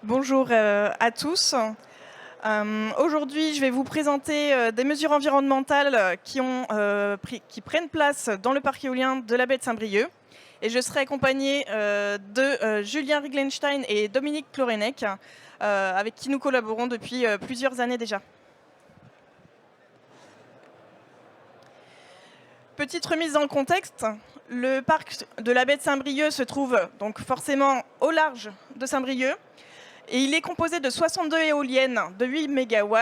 Bonjour à tous. Aujourd'hui, je vais vous présenter des mesures environnementales qui prennent place dans le parc éolien de la baie de Saint-Brieuc. Et je serai accompagnée de Julien Riglenstein et Dominique Klorenek, avec qui nous collaborons depuis plusieurs années déjà. Petite remise dans le contexte, le parc de la baie de Saint-Brieuc se trouve donc forcément au large de Saint-Brieuc. Et il est composé de 62 éoliennes de 8 MW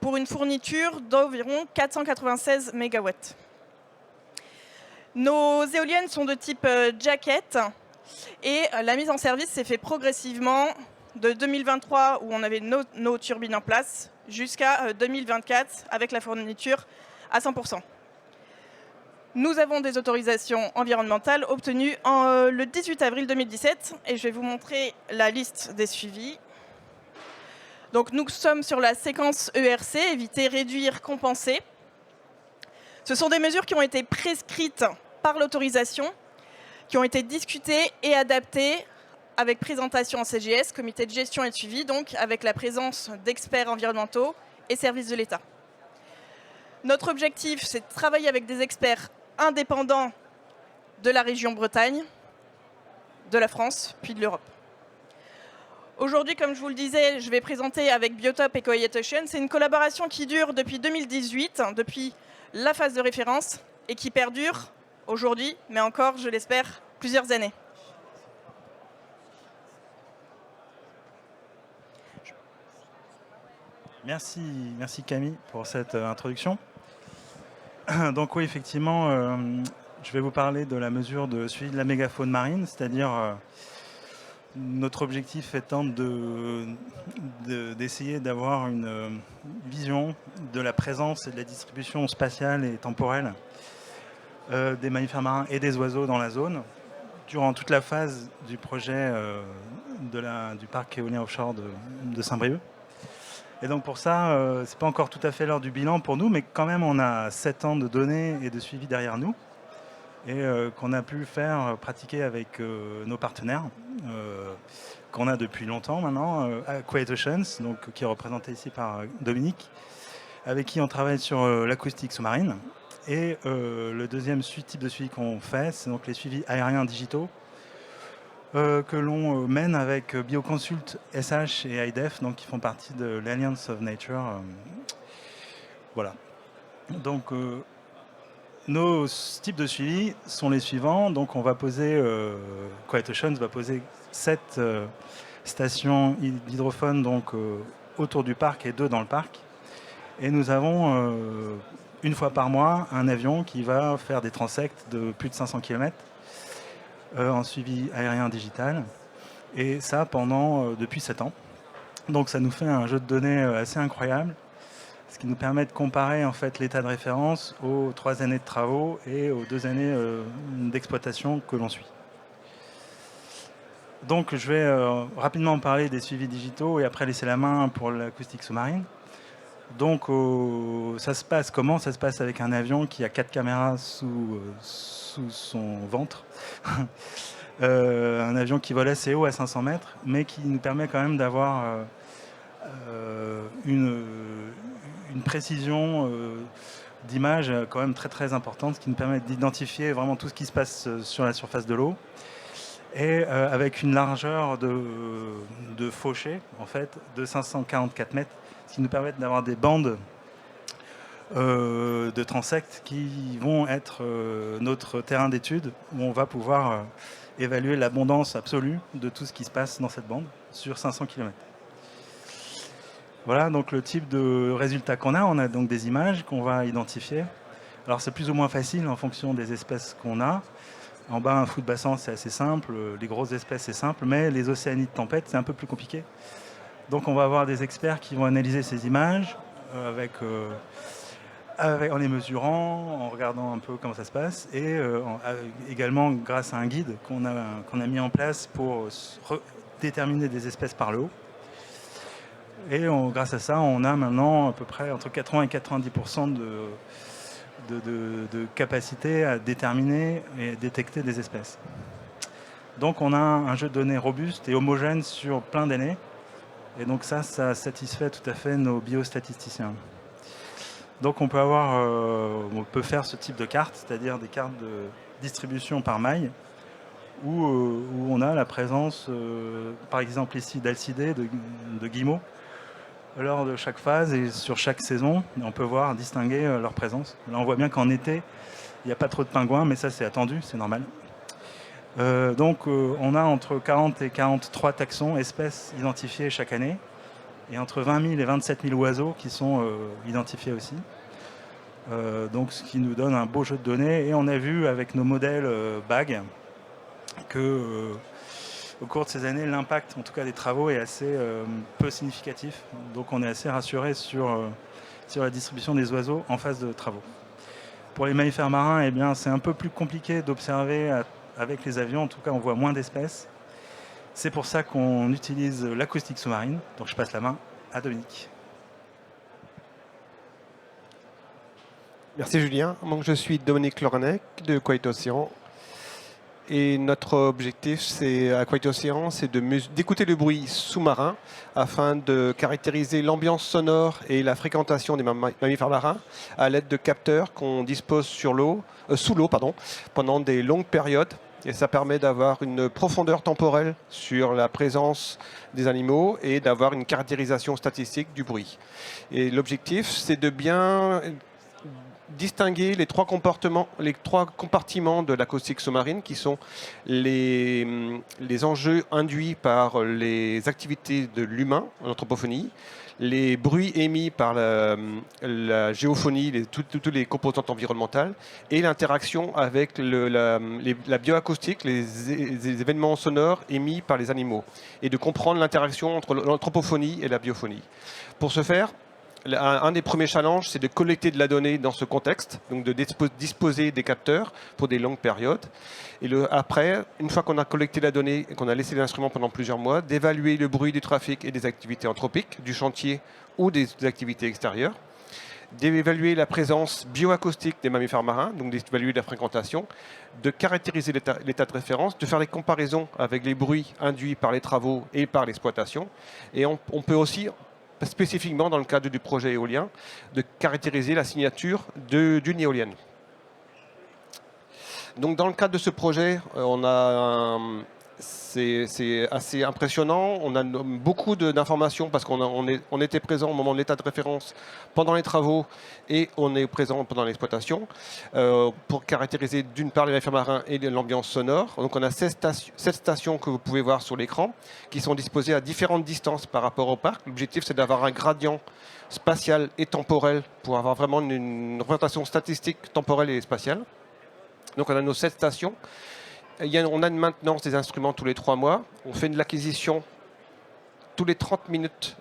pour une fourniture d'environ 496 MW. Nos éoliennes sont de type jacket et la mise en service s'est fait progressivement de 2023 où on avait nos turbines en place jusqu'à 2024 avec la fourniture à 100%. Nous avons des autorisations environnementales obtenues le 18 avril 2017 et je vais vous montrer la liste des suivis. Donc nous sommes sur la séquence ERC, éviter, réduire, compenser. Ce sont des mesures qui ont été prescrites par l'autorisation, qui ont été discutées et adaptées avec présentation en CGS, comité de gestion et de suivi, donc avec la présence d'experts environnementaux et services de l'État. Notre objectif, c'est de travailler avec des experts indépendants de la région Bretagne, de la France, puis de l'Europe. Aujourd'hui, comme je vous le disais, je vais présenter avec Biotop et Quiet Ocean. C'est une collaboration qui dure depuis 2018, depuis la phase de référence, et qui perdure aujourd'hui, mais encore, je l'espère, plusieurs années. Merci Camille pour cette introduction. Donc oui, effectivement, je vais vous parler de la mesure de suivi de la mégafaune marine, c'est-à-dire notre objectif étant d'essayer d'avoir une vision de la présence et de la distribution spatiale et temporelle des mammifères marins et des oiseaux dans la zone durant toute la phase du projet du parc éolien offshore de Saint-Brieuc. Et donc pour ça, c'est pas encore tout à fait l'heure du bilan pour nous, mais quand même on a 7 ans de données et de suivi derrière nous, et qu'on a pu faire pratiquer avec nos partenaires, qu'on a depuis longtemps maintenant, à Quiet Oceans, donc, qui est représenté ici par Dominique, avec qui on travaille sur l'acoustique sous-marine. Et le deuxième type de suivi qu'on fait, c'est donc les suivis aériens digitaux, que l'on mène avec Bioconsult SH et IDEF, donc qui font partie de l'Alliance of Nature. Voilà. Donc nos types de suivi sont les suivants. Donc on va poser, Quiet Oceans va poser 7 stations d'hydrophone donc autour du parc et 2 dans le parc. Et nous avons une fois par mois un avion qui va faire des transects de plus de 500 km. En suivi aérien digital, et ça depuis 7 ans. Donc ça nous fait un jeu de données assez incroyable, ce qui nous permet de comparer en fait l'état de référence aux 3 années de travaux et aux 2 années d'exploitation que l'on suit. Donc je vais rapidement parler des suivis digitaux et après laisser la main pour l'acoustique sous-marine. Donc ça se passe comment? Ça se passe avec un avion qui a 4 caméras sous son ventre. Un avion qui vole assez haut à 500 mètres, mais qui nous permet quand même d'avoir une précision d'image quand même très très importante, ce qui nous permet d'identifier vraiment tout ce qui se passe sur la surface de l'eau. Et avec une largeur de fauché en fait, de 544 mètres, ce qui nous permet d'avoir des bandes de transects qui vont être notre terrain d'étude, où on va pouvoir évaluer l'abondance absolue de tout ce qui se passe dans cette bande sur 500 km. Voilà donc le type de résultat qu'on a. On a donc des images qu'on va identifier. Alors c'est plus ou moins facile en fonction des espèces qu'on a. En bas, un flou de bassin, c'est assez simple. Les grosses espèces, c'est simple. Mais les océanies de tempête, c'est un peu plus compliqué. Donc on va avoir des experts qui vont analyser ces images en les mesurant, en regardant un peu comment ça se passe, et également grâce à un guide qu'on a mis en place pour déterminer des espèces par le haut. Et grâce à ça, on a maintenant à peu près entre 80 et 90% de capacité à déterminer et détecter des espèces. Donc on a un jeu de données robuste et homogène sur plein d'années. Et donc ça satisfait tout à fait nos biostatisticiens. Donc on peut faire ce type de carte, c'est-à-dire des cartes de distribution par maille, où on a la présence, par exemple ici, d'alcidés, de guillemots, lors de chaque phase et sur chaque saison. Et on peut voir distinguer leur présence. Là on voit bien qu'en été, il n'y a pas trop de pingouins, mais ça c'est attendu, c'est normal. On a entre 40 et 43 taxons, espèces identifiées chaque année, et entre 20 000 et 27 000 oiseaux qui sont identifiés aussi. Ce qui nous donne un beau jeu de données. Et on a vu avec nos modèles BAG que au cours de ces années, l'impact, en tout cas des travaux, est assez peu significatif. Donc on est assez rassuré sur la distribution des oiseaux en phase de travaux. Pour les mammifères marins, eh bien, c'est un peu plus compliqué d'observer avec les avions. En tout cas, on voit moins d'espèces. C'est pour ça qu'on utilise l'acoustique sous-marine. Donc je passe la main à Dominique. Merci Julien. Donc, je suis Dominique Lorenec de Qualité Océan. Et notre objectif à Qualité Océan, c'est d'écouter le bruit sous-marin afin de caractériser l'ambiance sonore et la fréquentation des mammifères marins à l'aide de capteurs qu'on dispose sous l'eau pendant des longues périodes. Et ça permet d'avoir une profondeur temporelle sur la présence des animaux et d'avoir une caractérisation statistique du bruit. Et l'objectif, c'est de bien distinguer les trois compartiments de l'acoustique sous-marine qui sont les enjeux induits par les activités de l'humain, l'anthropophonie, les bruits émis par la géophonie, toutes les composantes environnementales, et l'interaction avec la bioacoustique, les événements sonores émis par les animaux, et de comprendre l'interaction entre l'anthropophonie et la biophonie. Pour ce faire, un des premiers challenges, c'est de collecter de la donnée dans ce contexte, donc de disposer des capteurs pour des longues périodes. Et après, une fois qu'on a collecté la donnée et qu'on a laissé l'instrument pendant plusieurs mois, d'évaluer le bruit du trafic et des activités anthropiques, du chantier ou des activités extérieures, d'évaluer la présence bioacoustique des mammifères marins, donc d'évaluer la fréquentation, de caractériser l'état de référence, de faire les comparaisons avec les bruits induits par les travaux et par l'exploitation. Et on peut aussi, spécifiquement dans le cadre du projet éolien, de caractériser la signature d'une éolienne. Donc dans le cadre de ce projet, c'est assez impressionnant. On a beaucoup d'informations parce qu'on était présent au moment de l'état de référence pendant les travaux et on est présent pendant l'exploitation pour caractériser d'une part les mammifères marins et l'ambiance sonore. Donc on a 7 stations que vous pouvez voir sur l'écran qui sont disposées à différentes distances par rapport au parc. L'objectif, c'est d'avoir un gradient spatial et temporel pour avoir vraiment une représentation statistique temporelle et spatiale. Donc on a nos 7 stations. On a une maintenance des instruments tous les 3 mois. On fait de l'acquisition tous les 30 minutes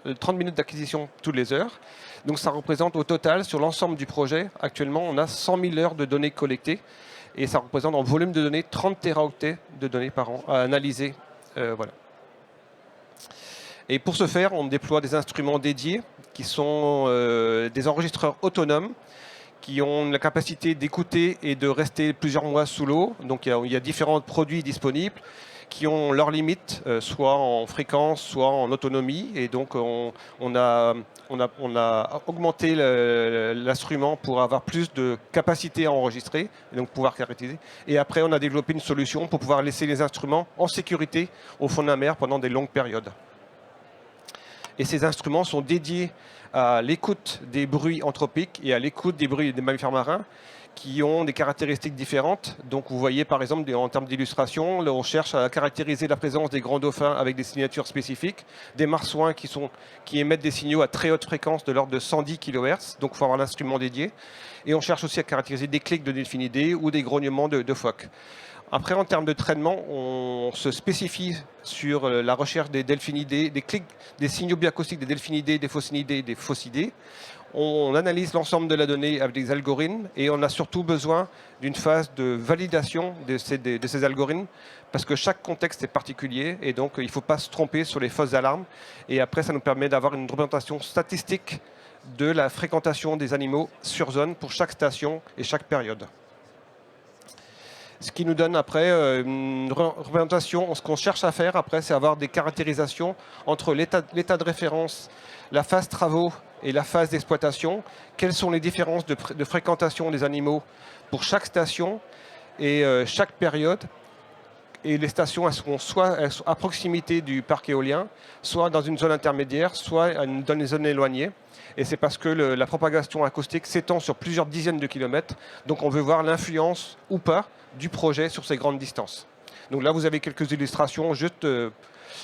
d'acquisition toutes les heures. Donc ça représente au total, sur l'ensemble du projet, actuellement, on a 100 000 heures de données collectées. Et ça représente en volume de données 30 téraoctets de données par an à analyser. Voilà. Et pour ce faire, on déploie des instruments dédiés qui sont des enregistreurs autonomes qui ont la capacité d'écouter et de rester plusieurs mois sous l'eau. Donc il y a différents produits disponibles qui ont leurs limites, soit en fréquence, soit en autonomie. Et donc on a augmenté l'instrument pour avoir plus de capacité à enregistrer, et donc pouvoir caractériser. Et après, on a développé une solution pour pouvoir laisser les instruments en sécurité au fond de la mer pendant des longues périodes. Et ces instruments sont dédiés à l'écoute des bruits anthropiques et à l'écoute des bruits des mammifères marins qui ont des caractéristiques différentes. Donc vous voyez par exemple en termes d'illustration, on cherche à caractériser la présence des grands dauphins avec des signatures spécifiques, des marsouins qui émettent des signaux à très haute fréquence de l'ordre de 110 kHz, donc il faut avoir un instrument dédié. Et on cherche aussi à caractériser des clics de delphinidés ou des grognements de phoques. Après, en termes de traitement, on se spécifie sur la recherche des delphinidés, des signaux bioacoustiques des delphinidés, des phocynidés et des phaucidés. On analyse l'ensemble de la donnée avec des algorithmes et on a surtout besoin d'une phase de validation de ces algorithmes parce que chaque contexte est particulier et donc il ne faut pas se tromper sur les fausses alarmes. Et après, ça nous permet d'avoir une représentation statistique de la fréquentation des animaux sur zone pour chaque station et chaque période. Ce qui nous donne après une représentation. Ce qu'on cherche à faire après, c'est avoir des caractérisations entre l'état de référence, la phase travaux et la phase d'exploitation. Quelles sont les différences de fréquentation des animaux pour chaque station et chaque période. Et les stations, elles seront soit à proximité du parc éolien, soit dans une zone intermédiaire, soit dans les zones éloignées. Et c'est parce que la propagation acoustique s'étend sur plusieurs dizaines de kilomètres. Donc on veut voir l'influence ou pas du projet sur ces grandes distances. Donc là, vous avez quelques illustrations juste de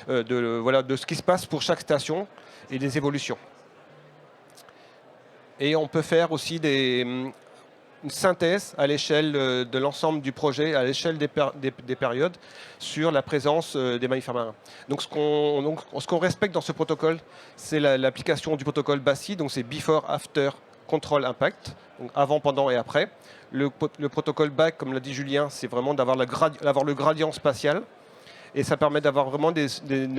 ce qui se passe pour chaque station et des évolutions. Et on peut faire aussi une synthèse à l'échelle de l'ensemble du projet, à l'échelle des périodes, sur la présence des mammifères marins. Donc ce qu'on respecte dans ce protocole, c'est l'application du protocole BASI, donc c'est Before, After, Control, Impact, donc avant, pendant et après. Le protocole BAC, comme l'a dit Julien, c'est vraiment d'avoir le gradient spatial, et ça permet d'avoir vraiment des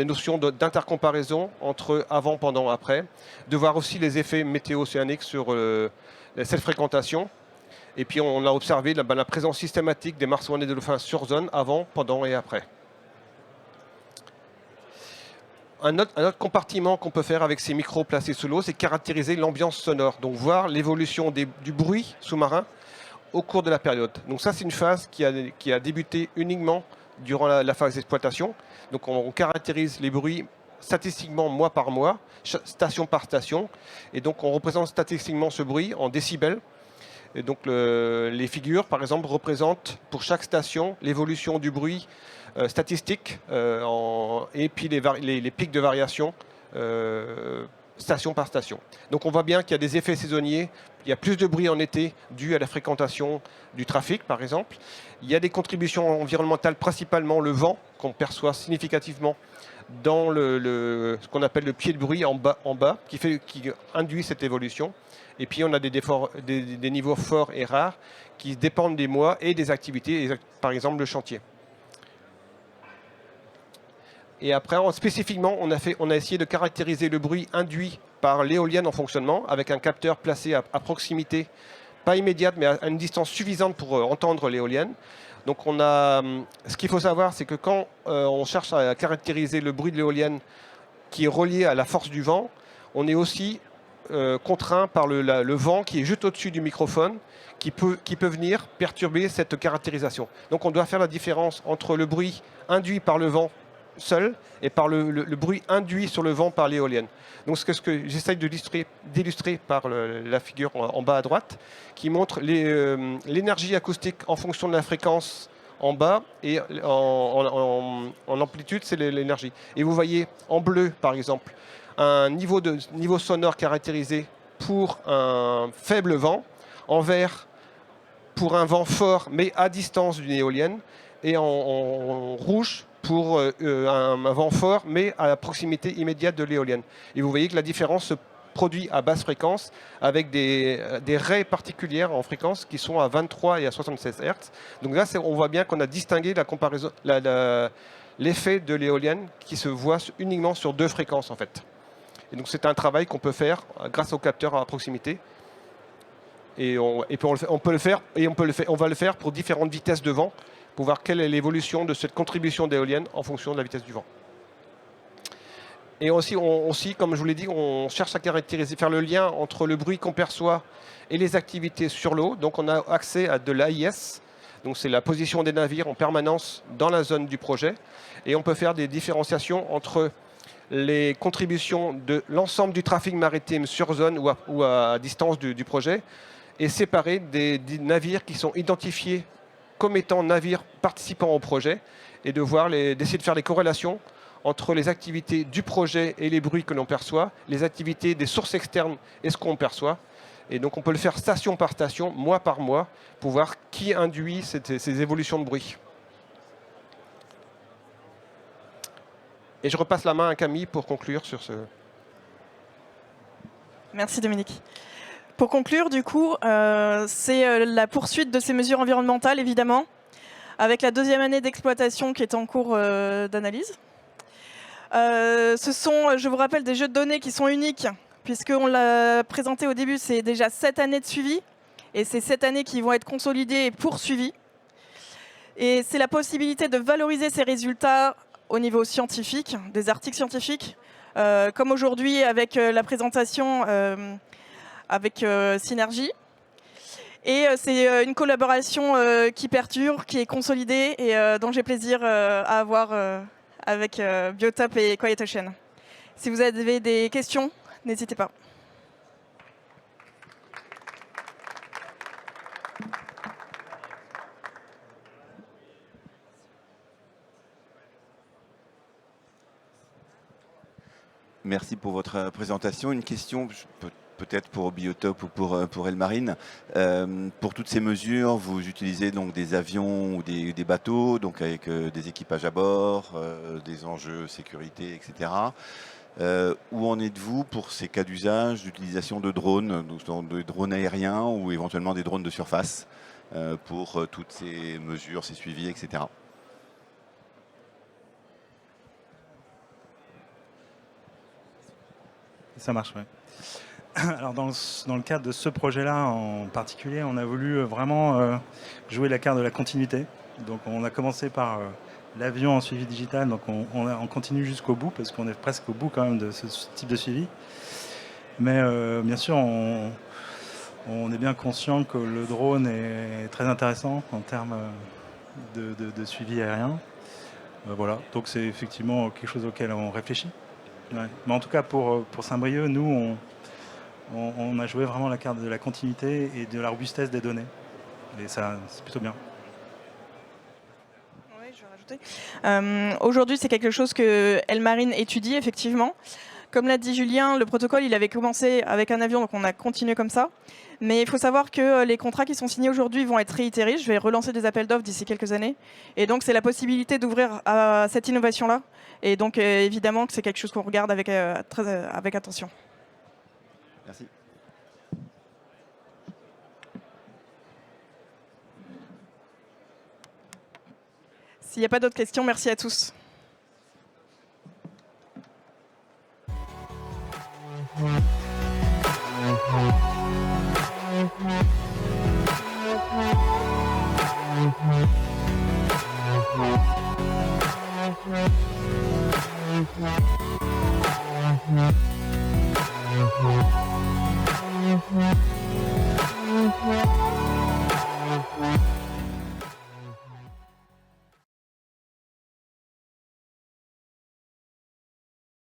notions d'intercomparaison entre avant, pendant, après, de voir aussi les effets météo-océaniques sur cette fréquentation. Et puis on a observé la présence systématique des marsouins et des dauphins sur zone avant, pendant et après. Un autre compartiment qu'on peut faire avec ces micros placés sous l'eau, c'est caractériser l'ambiance sonore. Donc voir l'évolution du bruit sous-marin au cours de la période. Donc ça, c'est une phase qui a débuté uniquement durant la phase d'exploitation. Donc on caractérise les bruits statistiquement mois par mois, station par station. Et donc on représente statistiquement ce bruit en décibels. Et donc les figures, par exemple, représentent pour chaque station l'évolution du bruit statistique et puis les pics de variation station par station. Donc on voit bien qu'il y a des effets saisonniers. Il y a plus de bruit en été dû à la fréquentation du trafic, par exemple. Il y a des contributions environnementales, principalement le vent, qu'on perçoit significativement dans ce qu'on appelle le pied de bruit en bas qui induit cette évolution. Et puis on a des niveaux forts et rares qui dépendent des mois et des activités, par exemple le chantier. Et après, spécifiquement, on a essayé de caractériser le bruit induit par l'éolienne en fonctionnement avec un capteur placé à proximité, pas immédiate, mais à une distance suffisante pour entendre l'éolienne. Donc ce qu'il faut savoir, c'est que quand on cherche à caractériser le bruit de l'éolienne qui est relié à la force du vent, on est aussi contraint par le vent qui est juste au-dessus du microphone, qui peut venir perturber cette caractérisation. Donc on doit faire la différence entre le bruit induit par le vent seul et par le bruit induit sur le vent par l'éolienne. Donc ce que j'essaye d'illustrer par la figure en bas à droite, qui montre l'énergie acoustique en fonction de la fréquence en bas et en amplitude, c'est l'énergie. Et vous voyez en bleu, par exemple, un niveau sonore caractérisé pour un faible vent, en vert pour un vent fort mais à distance d'une éolienne, et en rouge pour un vent fort mais à la proximité immédiate de l'éolienne. Et vous voyez que la différence se produit à basse fréquence avec des raies particulières en fréquence qui sont à 23 et à 76 Hz. Donc là, on voit bien qu'on a distingué la comparaison, l'effet de l'éolienne qui se voit uniquement sur deux fréquences en fait. Et donc c'est un travail qu'on peut faire grâce au capteur à proximité. Et on va le faire pour différentes vitesses de vent, pour voir quelle est l'évolution de cette contribution d'éolienne en fonction de la vitesse du vent. Et aussi, comme je vous l'ai dit, on cherche à caractériser, faire le lien entre le bruit qu'on perçoit et les activités sur l'eau. Donc on a accès à de l'AIS, donc c'est la position des navires en permanence dans la zone du projet. Et on peut faire des différenciations entre les contributions de l'ensemble du trafic maritime sur zone ou à distance du projet, et séparer des navires qui sont identifiés comme étant navires participants au projet, et d'essayer de faire des corrélations entre les activités du projet et les bruits que l'on perçoit, les activités des sources externes et ce qu'on perçoit. Et donc on peut le faire station par station, mois par mois, pour voir qui induit ces évolutions de bruit. Et je repasse la main à Camille pour conclure sur ce... Merci Dominique. Pour conclure, du coup, c'est la poursuite de ces mesures environnementales, évidemment, avec la deuxième année d'exploitation qui est en cours d'analyse. Ce sont, je vous rappelle, des jeux de données qui sont uniques, puisqu'on l'a présenté au début, c'est déjà 7 années de suivi, et c'est 7 années qui vont être consolidées et poursuivies. Et c'est la possibilité de valoriser ces résultats au niveau scientifique, des articles scientifiques, comme aujourd'hui avec la présentation avec Synergie. Et c'est une collaboration qui perdure, qui est consolidée et dont j'ai plaisir à avoir avec Biotop et QuietOcean. Si vous avez des questions, n'hésitez pas. Merci pour votre présentation. Une question peut-être pour Biotop ou pour Elmarine. Pour toutes ces mesures, vous utilisez donc des avions ou des bateaux, donc avec des équipages à bord, des enjeux sécurité, etc. Où en êtes-vous pour ces cas d'usage d'utilisation de drones, donc de drones aériens ou éventuellement des drones de surface pour toutes ces mesures, ces suivis, etc. Ça marche, oui. Alors dans le cadre de ce projet-là en particulier, on a voulu vraiment jouer la carte de la continuité. Donc on a commencé par l'avion en suivi digital, donc on continue jusqu'au bout, parce qu'on est presque au bout quand même de ce type de suivi. Mais bien sûr, on est bien conscient que le drone est très intéressant en termes de suivi aérien. Voilà, donc c'est effectivement quelque chose auquel on réfléchit. Ouais. Mais en tout cas, pour Saint-Brieuc, nous, on a joué vraiment la carte de la continuité et de la robustesse des données. Et ça, c'est plutôt bien. Oui, je vais rajouter. Aujourd'hui, c'est quelque chose que Elmarine étudie, effectivement. Comme l'a dit Julien, le protocole, il avait commencé avec un avion, donc on a continué comme ça. Mais il faut savoir que les contrats qui sont signés aujourd'hui vont être réitérés. Je vais relancer des appels d'offres d'ici quelques années. Et donc, c'est la possibilité d'ouvrir à cette innovation-là. Et donc, évidemment, que c'est quelque chose qu'on regarde avec attention. Merci. S'il n'y a pas d'autres questions, merci à tous. Thank you.